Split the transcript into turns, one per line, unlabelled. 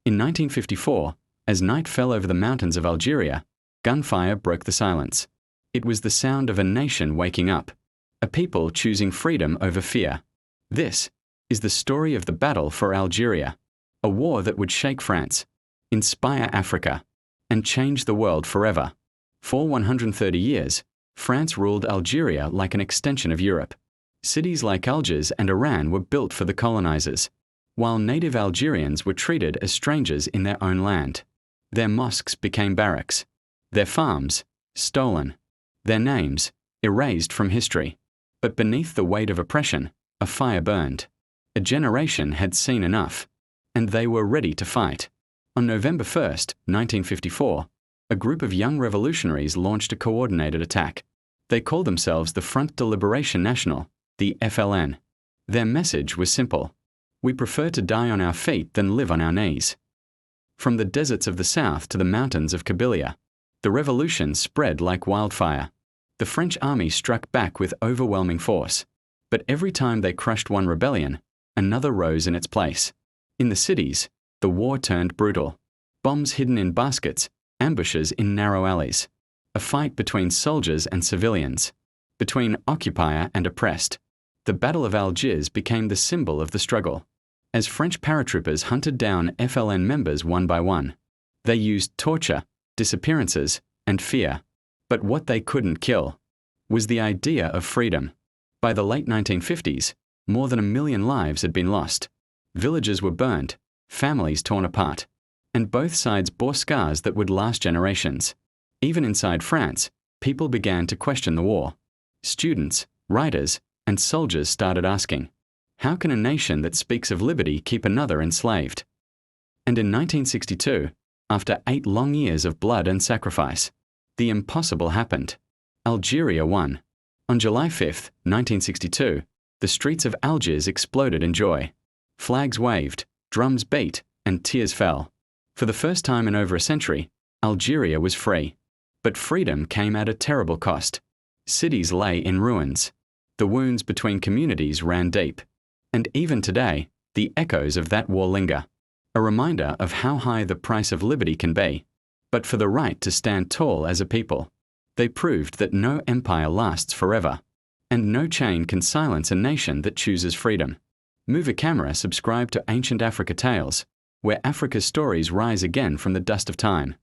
In 1954, as night fell over the mountains of Algeria, gunfire broke the silence. It was the sound of a nation waking up, a people choosing freedom over fear. This is the story of the battle for Algeria, a war that would shake France, inspire Africa, and change the world forever. For 130 years, France ruled Algeria like an extension of Europe. Cities like Algiers and Oran were built for the colonizers, while native Algerians were treated as strangers in their own land. Their mosques became barracks, their farms stolen, their names erased from history. But beneath the weight of oppression, a fire burned. A generation had seen enough, and they were ready to fight. On November 1st, 1954, a group of young revolutionaries launched a coordinated attack. They called themselves the Front de Liberation National, the FLN. Their message was simple: we prefer to die on our feet than live on our knees. From the deserts of the south to the mountains of Kabylia, the revolution spread like wildfire. The French army struck back with overwhelming force, but every time they crushed one rebellion, another rose in its place. In the cities, the war turned brutal. Bombs hidden in baskets, ambushes in narrow alleys. A fight between soldiers and civilians, between occupier and oppressed. The Battle of Algiers became the symbol of the struggle. As French paratroopers hunted down FLN members one by one, they used torture, disappearances, and fear. But what they couldn't kill was the idea of freedom. By the late 1950s, more than 1 million lives had been lost. Villages were burned, families torn apart, and both sides bore scars that would last generations. Even inside France, people began to question the war. Students, writers, and soldiers started asking, how can a nation that speaks of liberty keep another enslaved? And in 1962, after 8 long years of blood and sacrifice, the impossible happened. Algeria won. On July 5, 1962, the streets of Algiers exploded in joy. Flags waved, drums beat, and tears fell. For the first time in over a century, Algeria was free. But freedom came at a terrible cost. Cities lay in ruins. The wounds between communities ran deep. And even today, the echoes of that war linger. A reminder of how high the price of liberty can be, but for the right to stand tall as a people. They proved that no empire lasts forever, and no chain can silence a nation that chooses freedom. Move a camera, subscribe to Ancient Africa Tales, where Africa's stories rise again from the dust of time.